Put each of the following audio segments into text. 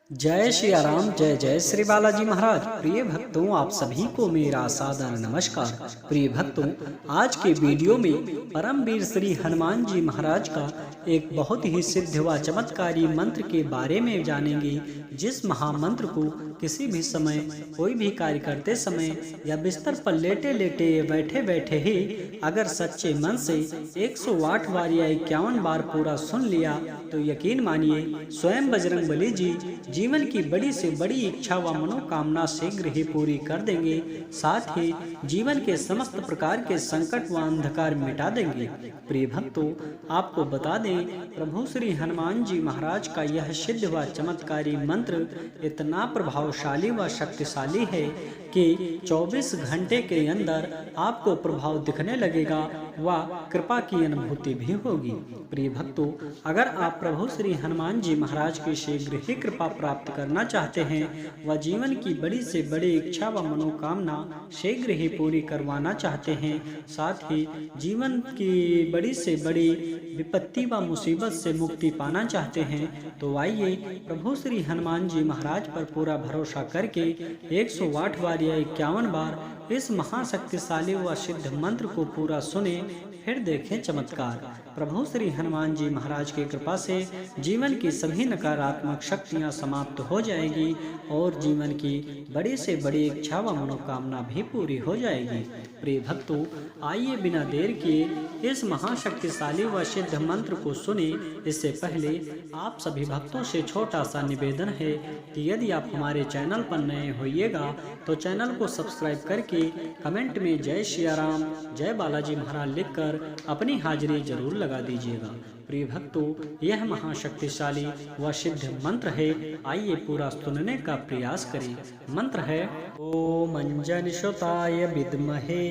जय श्री राम, जय जय श्री बालाजी महाराज। प्रिय भक्तों, आप सभी को मेरा सादर नमस्कार। प्रिय भक्तों, आज के वीडियो में परमवीर श्री हनुमान जी महाराज का एक बहुत ही सिद्ध व चमत्कारी मंत्र के बारे में जानेंगे, जिस महामंत्र को किसी भी समय, कोई भी कार्य करते समय या बिस्तर पर लेटे लेटे बैठे बैठे ही अगर सच्चे मन से 108 बार या 51 बार पूरा सुन लिया तो यकीन मानिए स्वयं बजरंगबली जी जीवन की बड़ी से बड़ी इच्छा व मनोकामना शीघ्र ही पूरी कर देंगे। साथ ही जीवन के समस्त प्रकार के संकट व अंधकार मिटा देंगे। प्रिय भक्तों, आपको बता दें, प्रभु श्री हनुमान जी महाराज का यह सिद्ध व चमत्कारी मंत्र इतना प्रभावशाली व शक्तिशाली है कि 24 घंटे के अंदर आपको प्रभाव दिखने लगेगा व कृपा की अनुभूति भी होगी। प्रिय भक्तों, अगर आप प्रभु श्री हनुमान जी महाराज की शीघ्र ही कृपा प्राप्त करना चाहते हैं व जीवन की बड़ी से बड़ी इच्छा व मनोकामना शीघ्र ही पूरी करवाना चाहते हैं, साथ ही जीवन की बड़ी से बड़ी विपत्ति व मुसीबत से मुक्ति पाना चाहते हैं, तो आइए प्रभु श्री हनुमान जी महाराज पर पूरा भरोसा करके 108 बार या 51 बार इस महाशक्तिशाली व सिद्ध मंत्र को पूरा सुने, फिर देखें चमत्कार। प्रभु श्री हनुमान जी महाराज की कृपा से जीवन की सभी नकारात्मक शक्तियां समाप्त हो जाएगी और जीवन की बड़ी से बड़ी इच्छा व मनोकामना भी पूरी हो जाएगी। प्रिय भक्तों, आइए बिना देर किए इस महाशक्तिशाली व सिद्ध मंत्र को सुने। इससे पहले आप सभी भक्तों से छोटा सा निवेदन है कि यदि आप हमारे चैनल पर नए होइएगा तो चैनल को सब्सक्राइब करके कमेंट में जय श्री राम, जय बालाजी महाराज लिखकर अपनी हाजिरी जरूर लगा दीजिएगा। प्रिय भक्तों, यह महाशक्तिशाली व सिद्ध मंत्र है। आइए पूरा सुनने का प्रयास करें। मंत्र है ओम अंजनसुताय विद्महे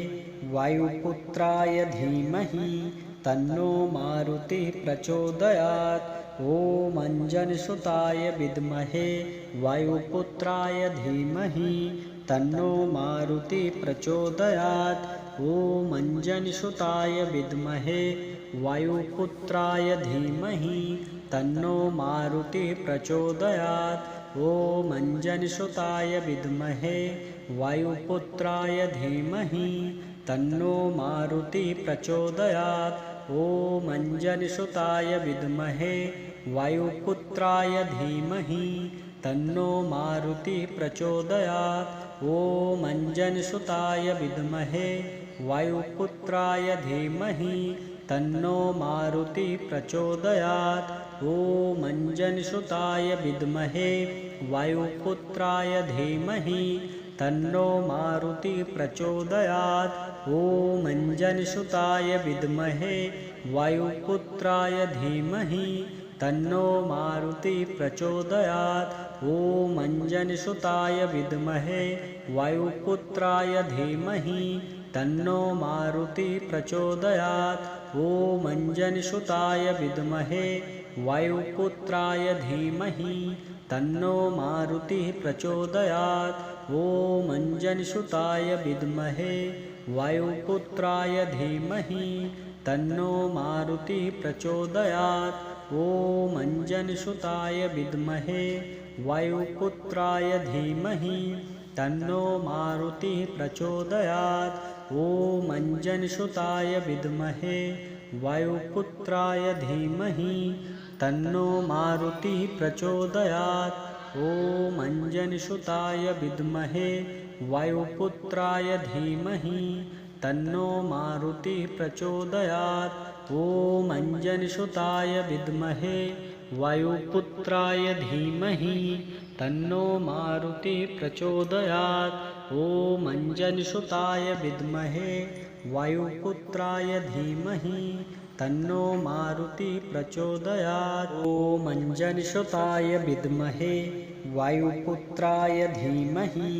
वायुपुत्राय धीमहि तन्नो मारुति प्रचोदयात्। ओम अंजनसुताय विद्महे वायुपुत्राय धीमहि तन्नो मारुति प्रचोदयात्। ओम अंजनसुताय विद्महे वायुपुत्राय धीमहि तन्नो मारुति प्रचोदयात्। ओम अंजनसुताय विद्महे वायुपुत्राय धीमहि तन्नो मारुति प्रचोदयात्। ओम अंजनसुताय विद्महे वायुपुत्राय धीमहि तन्नो मारुति प्रचोदयात्। ओम अंजनसुताय विद्महे वायुपुत्राय धीमहि तन्नो मारुति प्रचोदयात्। ओम अंजनसुताय विद्महे वायुपुत्राय धीमहि तन्नो मारुति प्रचोदयात्। ओम अंजनसुताय विद्महे वायुपुत्राय धीमहि तन्नो मारुति प्रचोदयात्। ओम अंजनसुताय विद्महे वायुपुत्राय धीमहि तन्नो मारुति प्रचोदयात्। ओम अंजनसुताय विद्महे वायुपुत्राय धीमहि तन्नो मारुति प्रचोदयात्। ओम अंजनसुताय विद्महे वायुपुत्राय धीमहि तन्नो मारुति प्रचोदयात्। ओम अंजनसुताय विद्महे वायुपुत्राय धीमहि तन्नो मारुति प्रचोदयात्। ओम अंजनसुताय विद्महे वायुपुत्राय धीमहि तन्नो मारुति प्रचोदयात्। ओम अंजनसुताय विद्महे वायुपुत्राय धीमहि तन्नो मारुति प्रचोदयात्। ओम अंजनसुताय विद्महे वायुपुत्राय धीमहि तन्नो मारुति प्रचोदयात्। ओम अंजनसुताय विद्महे वायुपुत्राय धीमहि तन्नो मारुति प्रचोदयात्। ओम अंजनसुताय विद्महे वायुपुत्राय धीमहि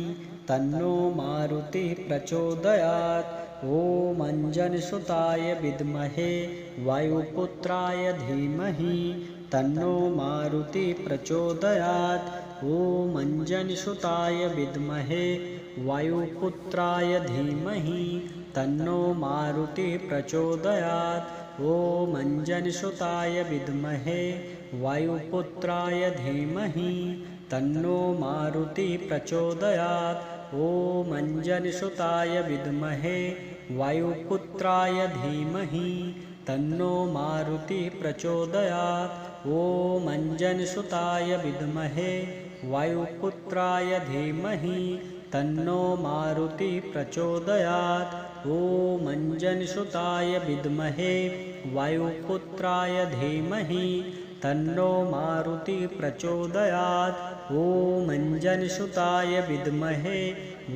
तन्नो मारुति प्रचोदयात्। ओम अंजनसुताय विद्महे वायुपुत्राय धीमहि तन्नो मारुति प्रचोदयात्। ओम अंजनसुताय विद्महे वायुपुत्राय धीमहि तन्नो मारुति प्रचोदयात्। ओम अंजनसुताय विद्महे वायुपुत्राय धीमहि तन्नो मारुति प्रचोदयात्। ॐ अंजनीसुताय विद्महे वायुपुत्राय धीमहि तन्नो मारुति प्रचोदयात्। ॐ अंजनीसुताय विद्महे वायुपुत्राय धीमहि तन्नो मारुति प्रचोदयात्। ॐ अंजनीसुताय विद्महे वायुपुत्राय धीमहि तन्नो मारुति प्रचोदयात्। ॐ अंजनीसुताय विद्महे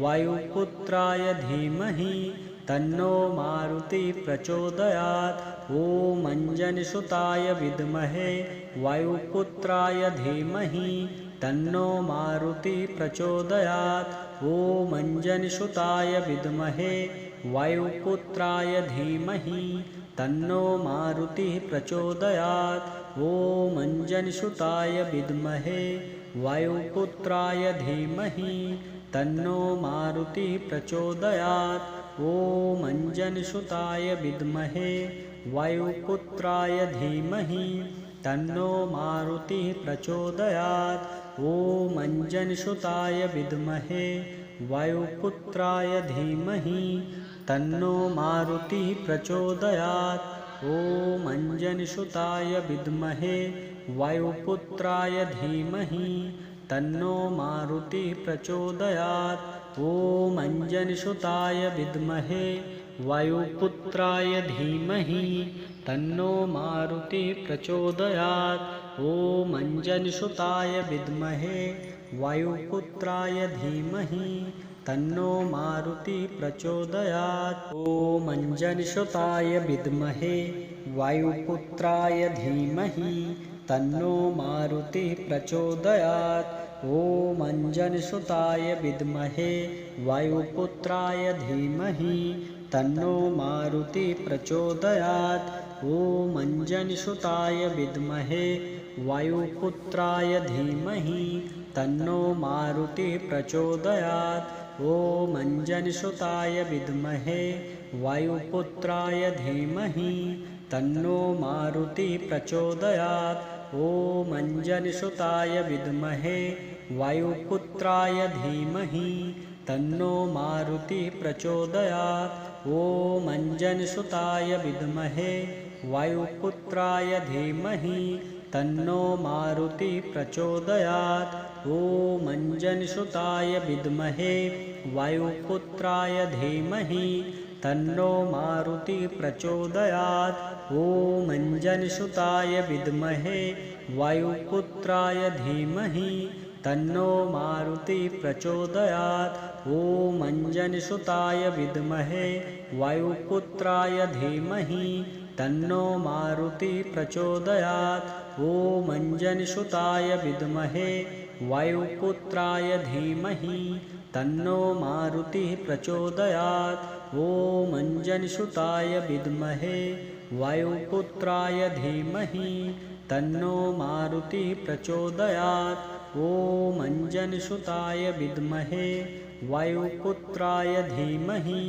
वायुपुत्राय धीमहि तन्नो मारुति प्रचोदयात्। ॐ अंजनीसुताय विद्महे वायुपुत्राय धीमहि तन्नो मारुति प्रचोदयात्। ॐ अंजनीसुताय विद्महे वायुपुत्राय धीमहि तन्नो मारुति प्रचोदयात्। ॐ अंजनीसुताय विद्महे वायुपुत्राय धीमहि तन्नो मारुति प्रचोदयात्। ॐ अंजनीसुताय विद्महे वायुपुत्राय धीमहि तन्नो मारुति प्रचोदयात्। ॐ अंजनीसुताय विद्महे वायुपुत्राय धीमहि तन्नो मारुति प्रचोदयात्। ॐ अंजनीसुताय विद्महे वायुपुत्राय धीमहि तन्नो मारुति प्रचोदयात्। ॐ अंजनीसुताय विद्महे वायुपुत्राय धीमहि तन्नो मारुति प्रचोदयात्। ॐ अंजनीसुताय विद्महे वायुपुत्राय धीमहि तन्नो मारुति प्रचोदयात्। ॐ अंजनीसुताय विद्महे वायुपुत्राय धीमहि तन्नो मारुति प्रचोदयात्। ॐ अंजनीसुताय विद्महे वायुपुत्राय धीमहि तन्नो मारुति प्रचोदयात्। ॐ अंजनीसुताय विद्महे वायुपुत्राय धीमहि तन्नो मारुति प्रचोदयात्। ॐ अंजनीसुताय विद्महे वायुपुत्राय धीमहि तन्नो मारुति प्रचोदयात्। ॐ अंजनीसुताय विद्महे वायुपुत्राय धीमहि तन्नो मारुति प्रचोदयात्। ॐ अंजनीसुताय विद्महे वायुपुत्राय धीमहि तन्नो मारुति प्रचोदयात्। ॐ अंजनीसुताय विद्महे वायुपुत्राय धीमहि तन्नो मारुति प्रचोदयात्। ॐ अंजनीसुताय विद्महे वायुपुत्राय धीमहि तन्नो मारुति प्रचोदयात्। ॐ अंजनीसुताय विद्महे वायुपुत्राय धीमहि तन्नो मारुति प्रचोदयात्। ॐ अंजनीसुताय विद्महे वायुपुत्राय धीमहि तन्नो मारुति प्रचोदयात्। ॐ अंजनीसुताय विद्महे वायुपुत्राय धीमहि तन्नो मारुति प्रचोदयात्। ॐ अंजनीसुताय विद्महे वायुपुत्राय धीमहि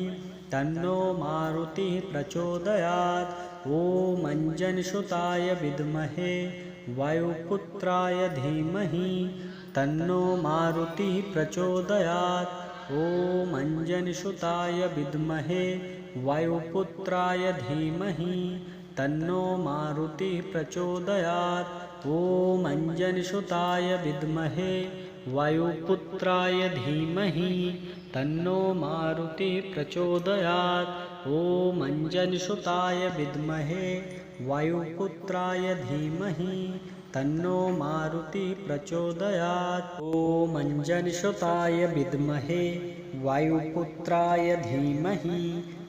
तन्नो मारुति प्रचोदयात्। ॐ अंजनीसुताय विद्महे वायुपुत्राय धीमहि तन्नो मारुति प्रचोदयात्। ॐ अंजनीसुताय विद्महे वायुपुत्राय धीमहि तन्नो मारुति प्रचोदयात्। ॐ अंजनीसुताय विद्महे वायुपुत्राय धीमहि तन्नो मारुति प्रचोदयात्। ॐ अंजनीसुताय विद्महे वायुपुत्राय धीमहि तन्नो मारुति प्रचोदयात्। ॐ अंजनीसुताय विद्महे वायुपुत्राय धीमहि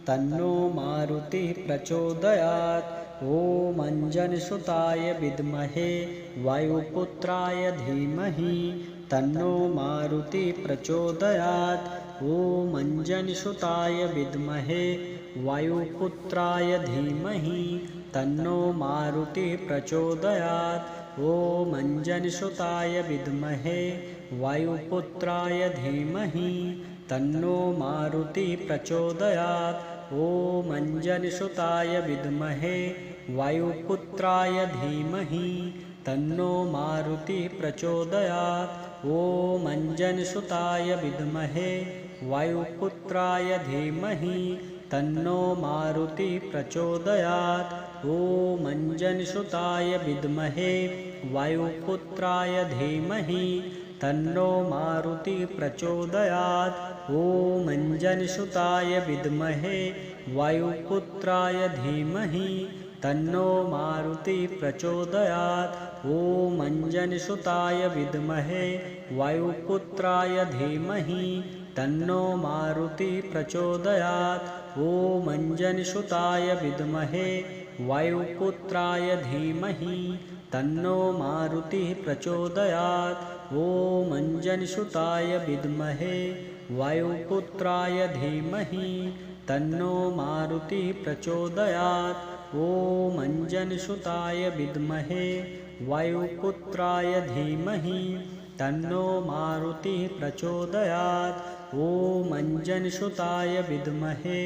तन्नो मारुति प्रचोदयात्। ॐ अंजनीसुताय विद्महे वायुपुत्राय धीमहि तन्नो मारुति प्रचोदयात्। ॐ अंजनीसुताय विद्महे वायुपुत्राय धीमहि तन्नो मारुति प्रचोदयात्। ॐ अंजनीसुताय विद्महे वायुपुत्राय धीमहि तन्नो मारुति प्रचोदयात्। ॐ अंजनीसुताय विद्महे वायुपुत्राय धीमहि तन्नो मारुतिः प्रचोदयात्। ॐ अंजनसुताय विद्महे वायुपुत्राय धीमहि तन्नो मारुतिः प्रचोदयात्। ॐ अंजनसुताय विद्महे वायुपुत्राय धीमहि तन्नो मारुतिः प्रचोदयात्। ॐ अंजनसुताय विद्महे वायुपुत्राय धीमहि तन्नो मारुतिः प्रचोदयात्। ॐ अंजनसुताय विद्महे वायुपुत्राय धीमहि तन्नो मारुतिः प्रचोदयात्। ॐ अंजनसुताय विद्महे वायुपुत्राय धीमहि तन्नो मारुतिः प्रचोदयात्। ॐ अंजनसुताय विद्महे वायुपुत्राय धीमहि तन्नो मारुतिः प्रचोदयात्। ॐ अंजनसुताय विद्महे वायुपुत्राय धीमहि तन्नो मारुतिः प्रचोदयात्। ॐ अंजनसुताय विद्महे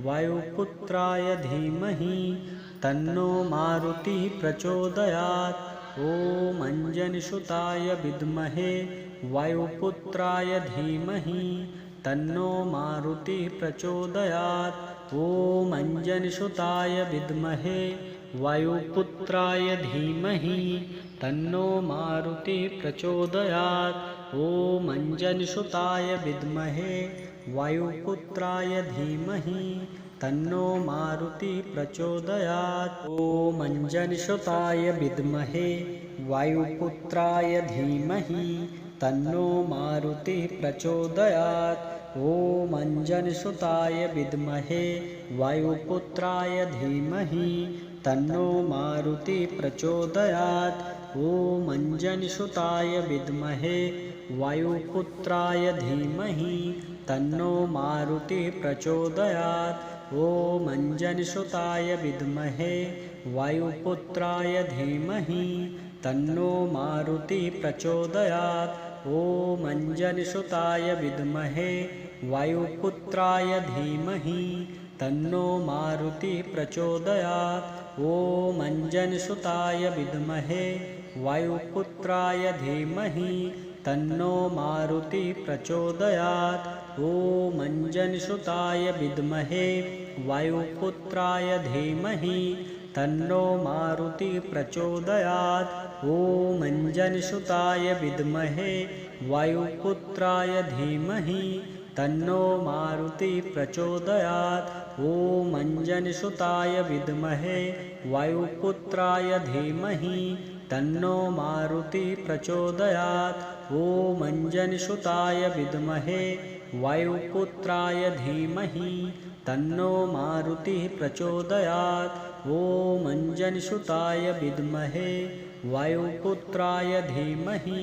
वायुपुत्राय धीमहि तन्नो मारुतिः प्रचोदयात्। ॐ अंजनसुताय विद्महे वायुपुत्राय धीमहि तन्नो मारुतिः प्रचोदयात्। ॐ अंजनसुताय विद्महे वायुपुत्राय धीमहि तन्नो मारुतिः प्रचोदयात्। ॐ अंजनसुताय विद्महे वायुपुत्राय धीमहि तन्नो मारुतिः प्रचोदयात्। ॐ अंजनसुताय विद्महे वायुपुत्राय धीमहि तन्नो मारुतिः प्रचोदयात्। ॐ अंजनसुताय विद्महे वायुपुत्राय धीमहि तन्नो मारुतिः प्रचोदयात्। ॐ अंजनसुताय विद्महे वायुपुत्राय धीमहि तन्नो मारुतिः प्रचोदयात्। ॐ अंजनसुताय विद्महे वायुपुत्राय धीमहि तन्नो मारुतिः प्रचोदयात्। ॐ अंजनसुताय विद्महे वायुपुत्राय धीमहि तन्नो मारुतिः प्रचोदयात्। ॐ अंजनसुताय विद्महे वायुपुत्राय धीमहि तन्नो मारुतिः प्रचोदयात्। ॐ अंजनसुताय विद्महे वायुपुत्राय धीमहि तन्नो मारुतिः प्रचोदयात्। ॐ अंजनसुताय विद्महे वायुपुत्राय धीमहि तन्नो मारुतिः प्रचोदयात्। ॐ अंजनसुताय विद्महे वायुपुत्राय धीमहि तन्नो मारुतिः प्रचोदयात्। ॐ अंजनसुताय विद्महे वायुपुत्राय धीमहि तन्नो मारुतिः प्रचोदयात्। ॐ अंजनसुताय विद्महे वायुपुत्राय धीमहि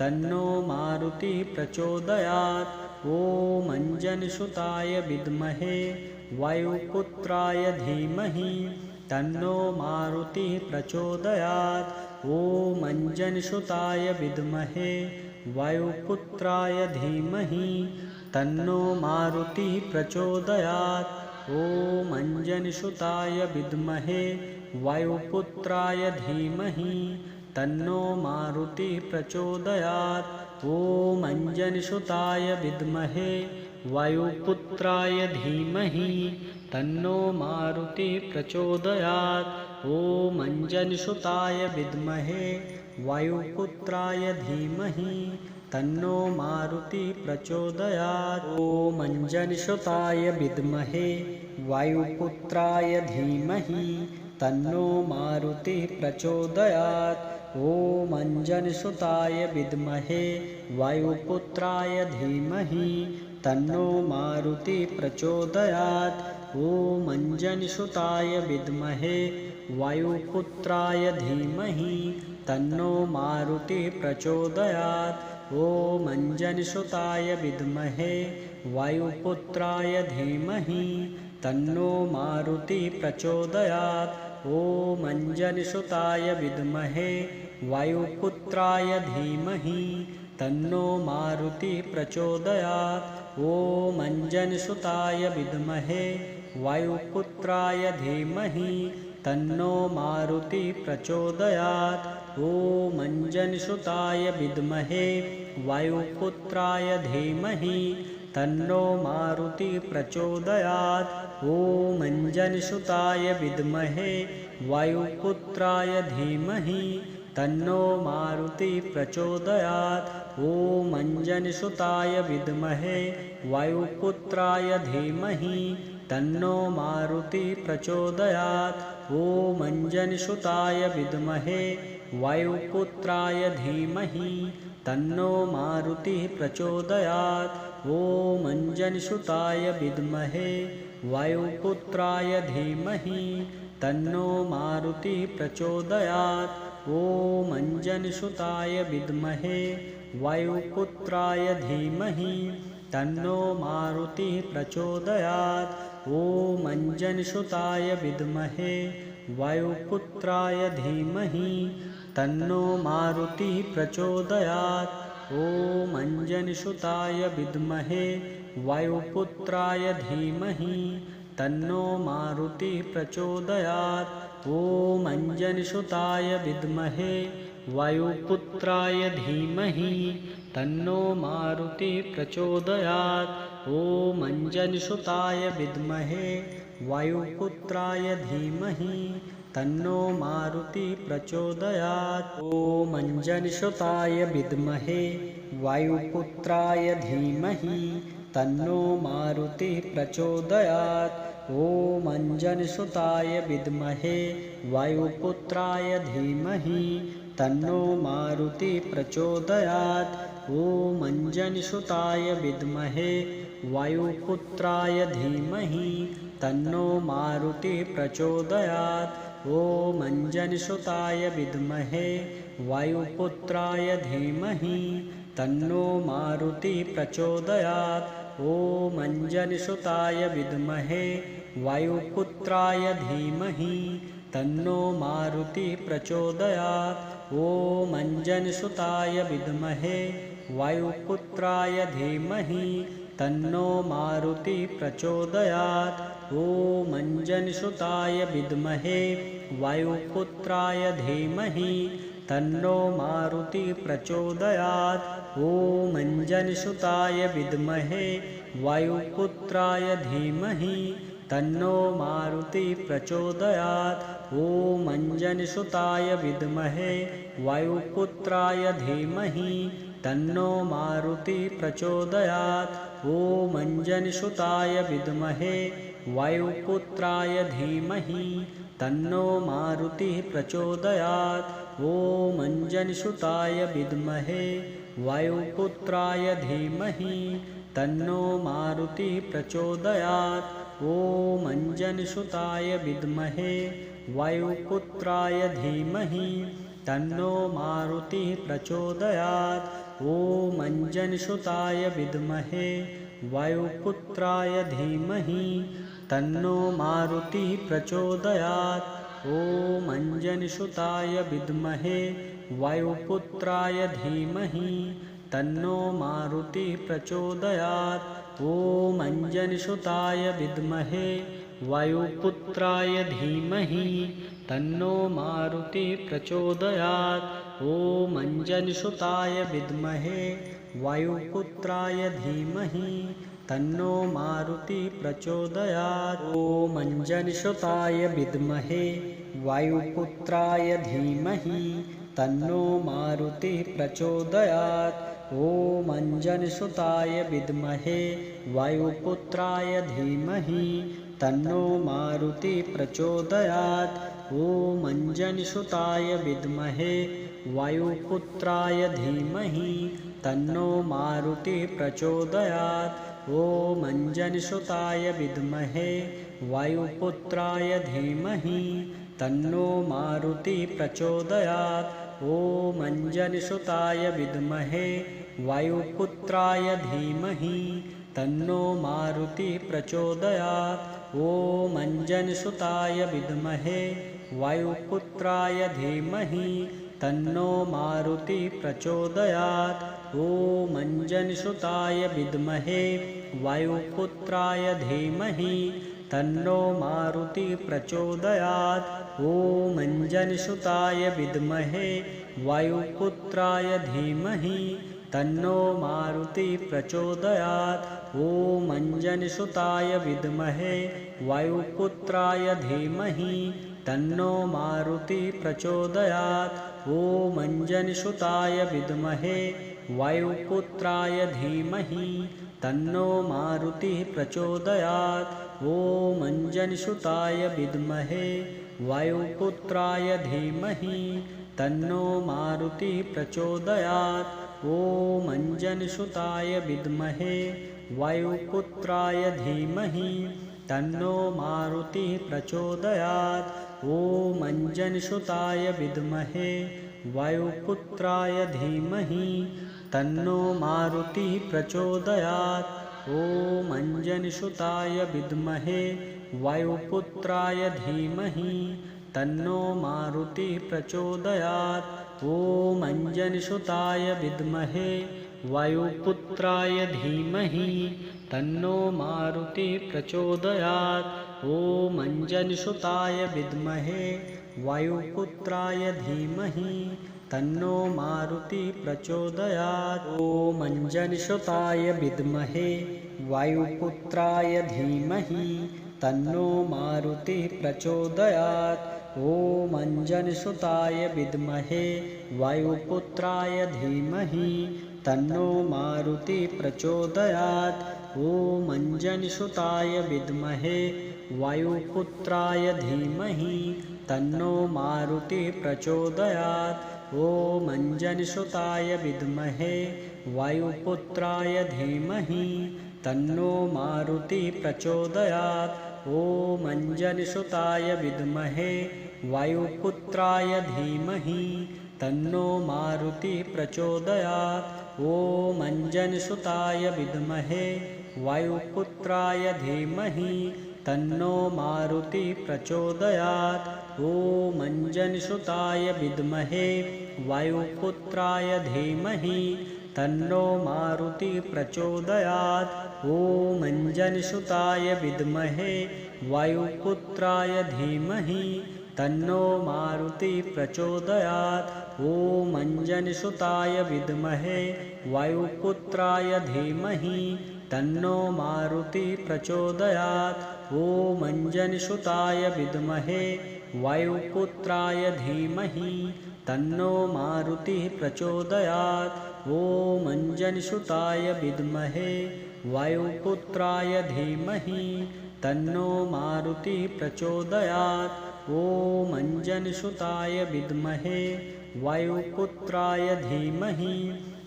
तन्नो मारुतिः प्रचोदयात्। ॐ अंजनसुताय विद्महे वायुपुत्राय धीमहि तन्नो मारुतिः प्रचोदयात्। ॐ अंजनसुताय विद्महे वायुपुत्राय धीमहि तन्नो मारुतिः प्रचोदयात्। ॐ अंजनसुताय विद्महे वायुपुत्राय धीमहि तन्नो मारुतिः प्रचोदयात्। ॐ अंजनसुताय विद्महे वायुपुत्राय धीमहि तन्नो मारुतिः प्रचोदयात्। ॐ अंजनसुताय विद्महे वायुपुत्राय धीमहि तन्नो मारुतिः प्रचोदयात्। ॐ अंजनसुताय विद्महे वायुपुत्राय धीमहि तन्नो मारुतिः प्रचोदयात्। ॐ अंजनसुताय विद्महे वायुपुत्राय धीमहि तन्नो मारुतिः प्रचोदयात्। ॐ अंजनसुताय विद्महे वायुपुत्राय धीमहि तन्नो मारुतिः प्रचोदयात्। ॐ अंजनसुताय विद्महे वायुपुत्राय धीमहि तन्नो मारुतिः प्रचोदयात्। ॐ अंजनसुताय विद्महे वायुपुत्राय धीमहि तन्नो मारुतिः प्रचोदयात्। ॐ अंजनसुताय विद्महे वायुपुत्राय धीमहि तन्नो मारुति प्रचोदयात्। ॐ अंजनसुताय विद्महे वायुपुत्राय धीमहि तन्नो मारुति प्रचोदयात्। ॐ अंजनसुताय विद्महे वायुपुत्राय धीमहि तन्नो मारुति प्रचोदयात्। ॐ अंजनसुताय विद्महे वायुपुत्राय धीमहि तन्नो मारुति प्रचोदयात्। ॐ अंजनसुताय विद्महे वायुपुत्राय धीमहि तन्नो मारुति प्रचोदयात्। ॐ अंजनसुताय विद्महे वायुपुत्राय धीमहि तन्नो मारुति प्रचोदयात्। ॐ अंजनसुताय विद्महे वायुपुत्राय धीमहि तन्नो मारुति प्रचोदयात्। ॐ अंजनसुताय विद्महे वायुपुत्राय धीमहि तन्नो मारुति प्रचोदयात्। ॐ अंजनसुताय विद्महे वायुपुत्राय धीमहि तन्नो मारुति प्रचोदयात्। ॐ अंजनसुताय विद्महे वायुपुत्राय धीमहि तन्नो मारुति प्रचोदयात्। ॐ अंजनसुताय विद्महे वायुपुत्राय धीमहि तन्नो मारुति प्रचोदयात्। ॐ अंजनसुताय विद्महे वायुपुत्राय धीमहि तन्नो मारुति प्रचोदयात्। ॐ अंजनसुताय विद्महे वायुपुत्राय धीमहि तन्नो मारुति प्रचोदयात्। ॐ अंजनसुताय विद्महे वायुपुत्राय धीमहि तन्नो मारुति प्रचोदयात्। ॐ अंजनसुताय विद्महे वायुपुत्राय धीमहि तन्नो मारुति प्रचोदयात्। ॐ अंजनसुताय विद्महे वायुपुत्राय धीमहि तन्नो मारुति प्रचोदयात्। ॐ अंजनसुताय विद्महे वायुपुत्राय धीमहि तन्नो मारुति प्रचोदयात्। ॐ अंजनसुताय विद्महे वायुपुत्राय धीमहि तन्नो मारुति प्रचोदयात्। ॐ अंजनसुताय विद्महे वायुपुत्राय धीमहि तन्नो मारुति प्रचोदयात्। ॐ अंजनसुताय विद्महे वायुपुत्राय धीमहि तन्नो मारुति प्रचोदयात्। ॐ अंजनसुताय विद्महे वायुपुत्राय धीमहि तन्नो मारुति प्रचोदयात्। ॐ अंजनसुताय विद्महे वायुपुत्राय धीमहि तन्नो मारुति प्रचोदयात्। ॐ अंजनसुताय विद्महे वायुपुत्राय धीमहि तन्नो मारुति प्रचोदयात्। ॐ अंजनसुताय विद्महे वायुपुत्राय धीमहि तन्नो मारुति प्रचोदयात्। ॐ अंजनसुताय विद्महे वायुपुत्राय धीमहि तन्नो मारुति प्रचोदयात्। ॐ अंजनसुताय विद्महे वायुपुत्राय धीमहि तन्नो मारुति प्रचोदयात्। ॐ अंजनसुताय विद्महे वायुपुत्राय धीमहि तन्नो मारुति प्रचोदयात्। ॐ अंजनसुताय विद्महे वायुपुत्राय धीमहि तन्नो मारुति प्रचोदयात्। ॐ अंजनसुताय विद्महे वायुपुत्राय धीमहि तन्नो मारुति प्रचोदयात्। ॐ अंजनसुताय विद्महे वायुपुत्राय धीमहि तन्नो मारुति प्रचोदयात्। ॐ अंजनसुताय विद्महे वायुपुत्राय धीमहि तन्नो मारुति प्रचोदयात्। ॐ अंजनसुताय विद्महे वायुपुत्राय धीमहि तन्नो मारुति प्रचोदयात्। ॐ अंजनसुताय विद्महे वायुपुत्राय धीमहि तन्नो मारुति प्रचोदयात्। ॐ अंजनसुताय विद्महे वायुपुत्राय धीमहि तन्नो मारुति प्रचोदयात्। ॐ अंजनसुताय विद्महे वायुपुत्राय धीमहि तन्नो मारुति प्रचोदयात्। ॐ अंजनसुताय विद्महे वायुपुत्राय धीमहि तन्नो मारुति प्रचोदयात्। ॐ अंजनसुताय विद्महे वायुपुत्राय धीमहि तन्नो मारुति प्रचोदयात्। ॐ अंजनसुताय विद्महे वायुपुत्राय धीमहि तन्नो मारुति प्रचोदयात्। ॐ अंजनसुताय विद्महे वायुपुत्राय धीमहि तन्नो मारुति प्रचोदयात्। ॐ अंजनसुताय विद्महे वायुपुत्राय धीमहि तन्नो मारुति प्रचोदयात्। ॐ अंजनसुताय विद्महे वायुपुत्राय धीमहि तन्नो मारुति प्रचोदयात्। ॐ अंजनसुताय विद्महे वायुपुत्राय धीमहि तन्नो मारुति प्रचोदयात्। ॐ अंजनसुताय विद्महे वायुपुत्राय धीमहि तन्नो मारुति प्रचोदयात्। ॐ अंजनसुताय विद्महे वायुपुत्राय धीमहि तन्नो मारुति प्रचोदयात्। ॐ अंजनसुताय विद्महे वायुपुत्राय धीमहि तन्नो मारुति प्रचोदयात्। ॐ अंजनसुताय विद्महे वायुपुत्राय धीमहि तन्नो मारुति प्रचोदयात्। ॐ अंजनसुताय विद्महे वायुपुत्राय धीमहि तन्नो मारुति प्रचोदयात्। ॐ अंजनसुताय विद्महे वायुपुत्राय धीमहि तन्नो मारुति प्रचोदयात्। ॐ अंजनसुताय विद्महे वायुपुत्राय धीमहि तन्नो मारुति प्रचोदयात्। ॐ अंजनसुताय विद्महे वायुपुत्राय धीमहि तन्नो मारुति प्रचोदयात्। ॐ अंजनसुताय विद्महे वायुपुत्राय धीमहि तन्नो मारुति प्रचोदयात्। ॐ अंजनसुताय विद्महे वायुपुत्राय धीमहि तन्नो मारुति प्रचोदयात्। ॐ अंजनसुताय विद्महे वायुपुत्राय धीमहि तन्नो मारुति प्रचोदयात्। ॐ अंजनसुताय विद्महे वायुपुत्राय धीमहि तन्नो मारुति प्रचोदयात्। ॐ अंजनसुताय विद्महे वायुपुत्राय धीमहि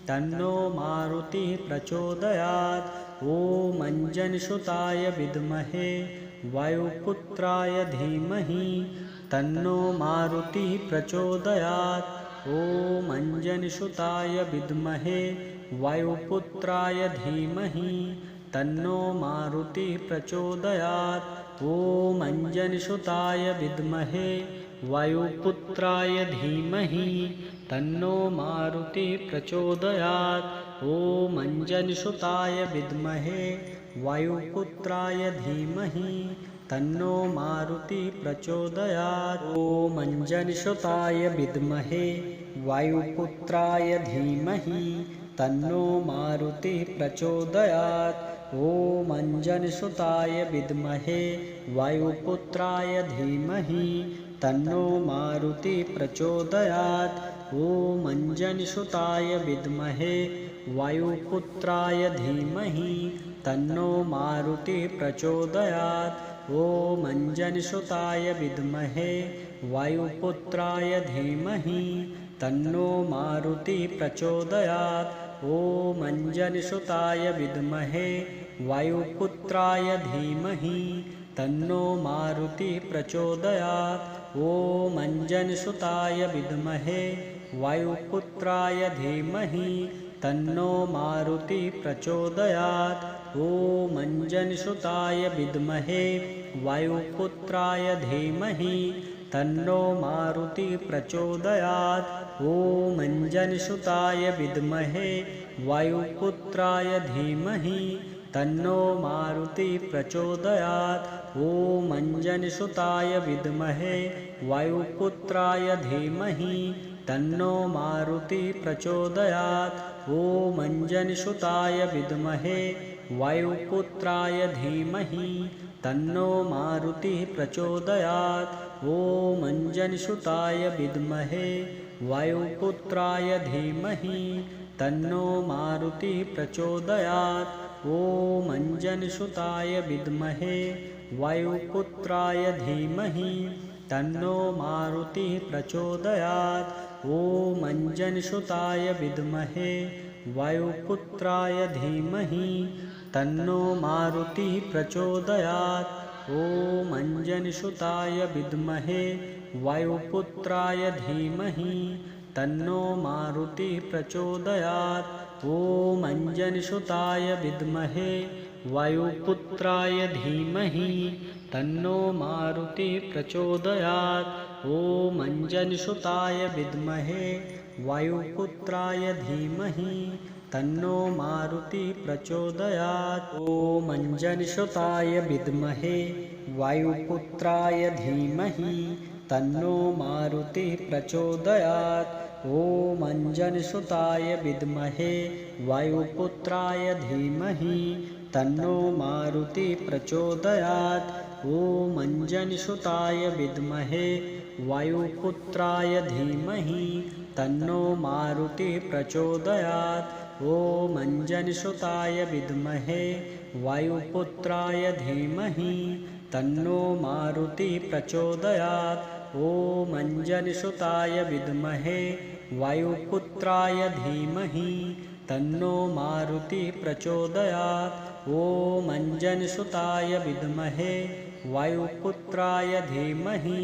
तन्नो मारुति प्रचोदयात्। ॐ अंजनसुताय विद्महे वायुपुत्राय धीमहि तन्नो मारुति प्रचोदयात्। ॐ अंजनसुताय विद्महे वायुपुत्राय धीमहि तन्नो मारुति प्रचोदयात्। ॐ अंजनसुताय विद्महे वायुपुत्राय धीमहि तन्नो मारुति प्रचोदयात्। ॐ अंजनसुताय विद्महे वायुपुत्राय धीमहि तन्नो मारुति प्रचोदयात्। ॐ अंजनसुताय विद्महे वायुपुत्राय धीमहि तन्नो मारुति प्रचोदयात्। ॐ अंजनसुताय विद्महे वायुपुत्राय धीमहि तन्नो मारुति प्रचोदयात्। ॐ अंजनसुताय विद्महे वायुपुत्राय धीमहि तन्नो मारुति प्रचोदयात्। ॐ अंजनसुताय विद्महे वायुपुत्राय धीमहि तन्नो मारुति प्रचोदयात्। ॐ अंजनसुताय विद्महे वायुपुत्राय धीमहि तन्नो मारुति प्रचोदयात्। ॐ अंजनसुताय विद्महे वायुपुत्राय धीमहि तन्नो मारुति प्रचोदयात्। ॐ अंजनसुताय विद्महे वायुपुत्राय धीमहि तन्नो मारुति प्रचोदयात्। ॐ अंजनसुताय विद्महे वायुपुत्राय धीमहि तन्नो मारुति प्रचोदयात्। ॐ अंजनीसुताय विद्महे वायुपुत्राय धीमहि तन्नो मारुति प्रचोदयात्। ॐ अंजनीसुताय विद्महे वायुपुत्राय धीमहि तन्नो मारुति प्रचोदयात्। ॐ अंजनीसुताय विद्महे वायुपुत्राय धीमहि तन्नो मारुति प्रचोदयात्। ॐ अंजनीसुताय विद्महे वायुपुत्राय धीमहि तन्नो मारुति प्रचोदयात्। ॐ अंजनीसुताय विद्महे वायुपुत्राय धीमहि तन्नो मारुति प्रचोदयात्। ॐ अंजनीसुताय विद्महे वायुपुत्राय धीमहि तन्नो मारुति प्रचोदयात्। ॐ अंजनीसुताय विद्महे वायुपुत्राय धीमहि तन्नो मारुति प्रचोदयात्। ॐ अंजनीसुताय विद्महे वायुपुत्राय धीमहि तन्नो मारुति प्रचोदयात्। ॐ अंजनीसुताय विद्महे वायुपुत्राय धीमहि तन्नो मारुति प्रचोदयात्। ॐ अंजनीसुताय विद्महे वायुपुत्राय धीमहि तन्नो मारुति प्रचोदयात्। ॐ अंजनीसुताय विद्महे वायुपुत्राय धीमहि तन्नो मारुति प्रचोदयात्। ॐ अंजनीसुताय विद्महे वायुपुत्राय धीमहि तन्नो मारुति प्रचोदयात्। ॐ अंजनीसुताय विद्महे वायुपुत्राय धीमहि तन्नो मारुति प्रचोदयात्। ॐ अंजनीसुताय विद्महे वायुपुत्राय धीमहि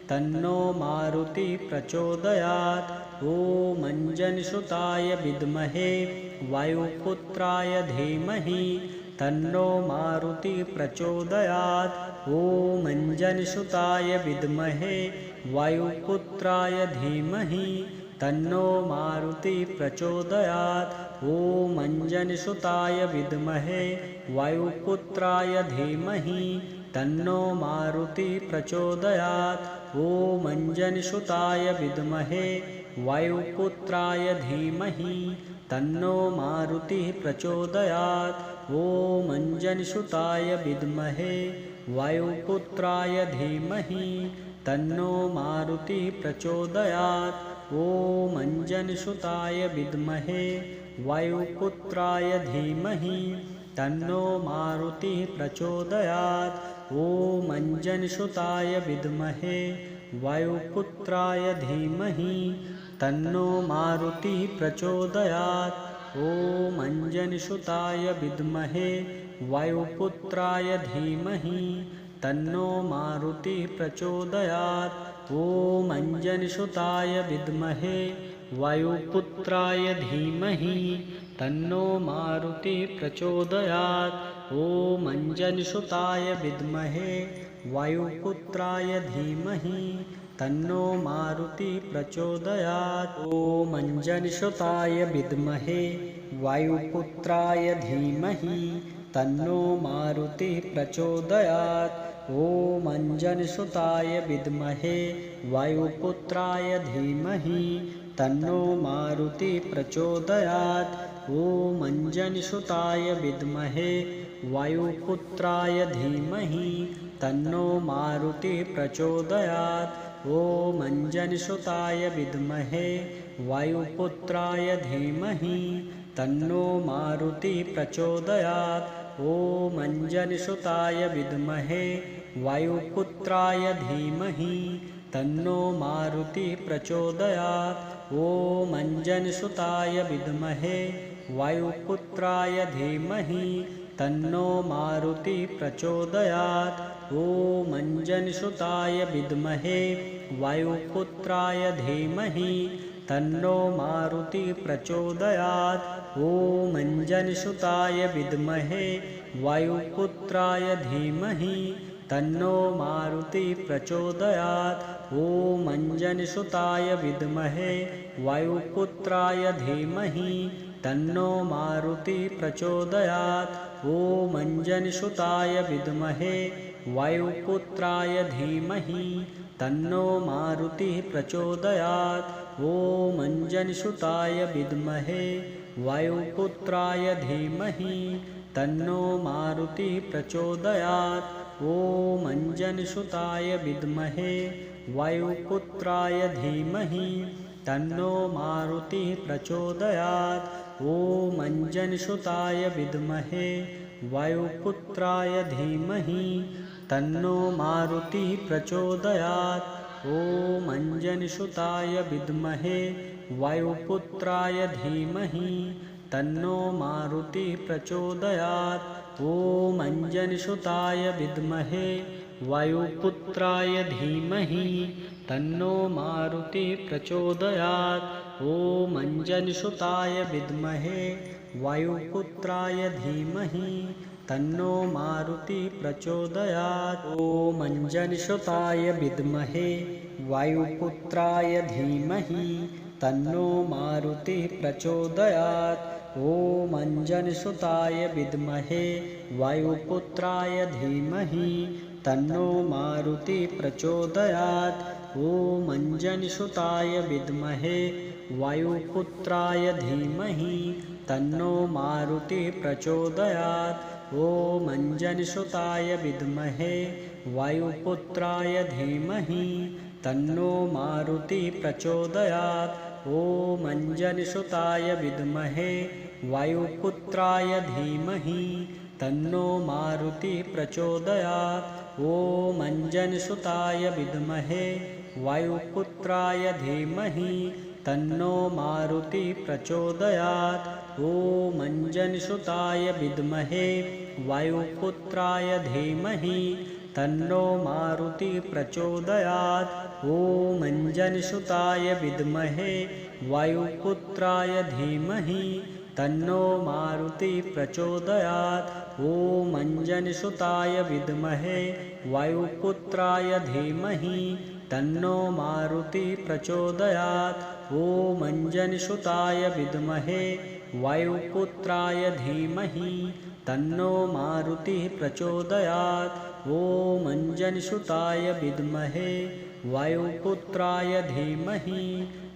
तन्नो मारुति प्रचोदयात्। ॐ अंजनीसुताय विद्महे वायुपुत्राय धीमहि तन्नो मारुति प्रचोदयात्। ॐ अंजनीसुताय विद्महे वायुपुत्राय धीमहि तन्नो मारुति प्रचोदयात्। ॐ अंजनीसुताय विद्महे वायुपुत्राय धीमहि तन्नो मारुति प्रचोदयात्। ॐ अंजनीसुताय विद्महे वायुपुत्राय धीमहि तन्नो मारुति प्रचोदयात्। ॐ अंजनीसुताय विद्महे वायुपुत्राय धीमहि तन्नो मारुति प्रचोदयात्। ॐ अंजनीसुताय विद्महे वायुपुत्राय धीमहि तन्नो मारुति प्रचोदयात्। ॐ अंजनीसुताय विद्महे वायुपुत्राय धीमहि तन्नो मारुति प्रचोदयात्। ॐ अंजनीसुताय विद्महे वायुपुत्राय धीमहि तन्नो मारुति प्रचोदयात्। ॐ अंजनीसुताय विद्महे वायुपुत्राय धीमहि तन्नो मारुति प्रचोदयात्। ॐ अंजनीसुताय विद्महे वायुपुत्राय धीमहि तन्नो मारुति प्रचोदयात्। ॐ अंजनीसुताय विद्महे वायुपुत्राय धीमहि तन्नो मारुति प्रचोदयात्। ॐ अंजनीसुताय विद्महे वायुपुत्राय धीमहि तन्नो मारुति प्रचोदयात्। ॐ अंजनीसुताय विद्महे वायुपुत्राय धीमहि तन्नो मारुति प्रचोदयात्। ॐ अंजनीसुताय विद्महे वायुपुत्राय धीमहि तन्नो मारुति प्रचोदयात्। ॐ अंजनीसुताय विद्महे वायुपुत्राय धीमहि तन्नो मारुति प्रचोदयात्। ॐ अंजनीसुताय विद्महे वायुपुत्राय धीमहि तन्नो मारुति प्रचोदयात्। ॐ अंजनीसुताय विद्महे वायुपुत्राय धीमहि तन्नो मारुति प्रचोदयात्। ॐ अंजनीसुताय विद्महे वायुपुत्राय धीमहि तन्नो मारुति प्रचोदयात्। ॐ अंजनीसुताय विद्महे वायुपुत्राय धीमहि तन्नो मारुति प्रचोदयात्। ॐ अंजनीसुताय विद्महे वायुपुत्राय धीमहि तन्नो मारुतिः प्रचोदयात्। ॐ अंजनीसुताय विद्महे वायुपुत्राय धीमहि तन्नो मारुतिः प्रचोदयात्। ॐ अंजनीसुताय विद्महे वायुपुत्राय धीमहि तन्नो मारुतिः प्रचोदयात्। ॐ अंजनीसुताय विद्महे वायुपुत्राय धीमहि तन्नो मारुतिः प्रचोदयात्। ॐ अंजनीसुताय विद्महे वायुपुत्राय धीमहि तन्नो मारुतिः प्रचोदयात्। ॐ अंजनीसुताय विद्महे वायुपुत्राय धीमहि तन्नो मारुतिः प्रचोदयात्। ॐ अंजनीसुताय विद्महे वायुपुत्राय धीमहि तन्नो मारुतिः प्रचोदयात्। ॐ अंजनीसुताय विद्महे वायुपुत्राय धीमहि तन्नो मारुतिः प्रचोदयात्। ॐ अंजनीसुताय विद्महे वायुपुत्राय धीमहि तन्नो मारुतिः प्रचोदयात्। ॐ अंजनीसुताय विद्महे वायुपुत्राय धीमहि तन्नो मारुतिः प्रचोदयात्। ॐ अंजनीसुताय विद्महे वायुपुत्राय धीमहि तन्नो मारुतिः प्रचोदयात्। ॐ अंजनीसुताय विद्महे वायुपुत्राय धीमहि तन्नो मारुतिः प्रचोदयात्। ॐ अंजनीसुताय विद्महे वायुपुत्राय धीमहि तन्नो मारुतिः प्रचोदयात्। ॐ अंजनीसुताय विद्महे वायुपुत्राय धीमहि तन्नो मारुतिः प्रचोदयात्। ॐ अंजनीसुताय विद्महे वायुपुत्राय धीमहि तन्नो मारुतिः प्रचोदयात्। ॐ अंजनीसुताय विद्महे वायुपुत्राय धीमहि तन्नो मारुतिः प्रचोदयात्। ॐ अंजनीसुताय विद्महे वायुपुत्राय धीमहि तन्नो मारुतिः प्रचोदयात्। ॐ अंजनीसुताय विद्महे वायुपुत्राय धीमहि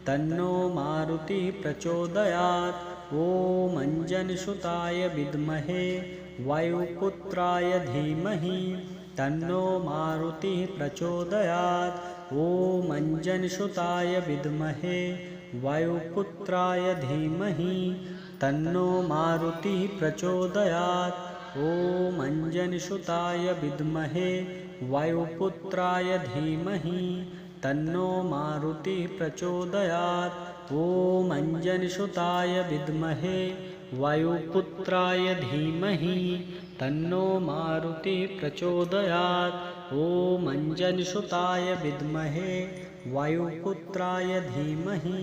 तन्नो मारुतिः प्रचोदयात्। ॐ अंजनीसुताय विद्महे वायुपुत्राय धीमहि तन्नो मारुतिः प्रचोदयात्। ॐ अंजनीसुताय विद्महे वायुपुत्राय धीमहि तन्नो मारुतिः प्रचोदयात्। ॐ अंजनीसुताय विद्महे वायुपुत्राय धीमहि तन्नो मारुतिः प्रचोदयात्। ॐ अंजनीसुताय विद्महे वायुपुत्राय धीमहि तन्नो मारुतिः प्रचोदयात्। ॐ अंजनीसुताय विद्महे वायुपुत्राय धीमहि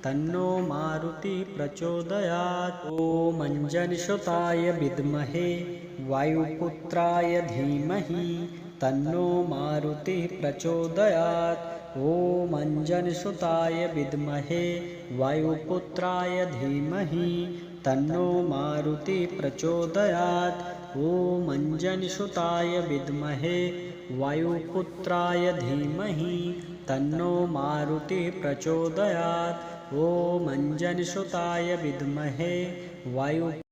तन्नो मारुतिः प्रचोदयात्। ॐ अंजनीसुताय विद्महे वायुपुत्राय धीमहि तन्नो मारुतिः प्रचोदयात्। ॐ अंजनीसुताय विद्महे वायुपुत्राय धीमहि तन्नो मारुतिः प्रचोदयात्। ॐ अंजनीसुताय विद्महे वायुपुत्राय धीमहि तन्नो मारुतिः प्रचोदयात्। ॐ अंजनीसुताय विद्महे वायुपुत्राय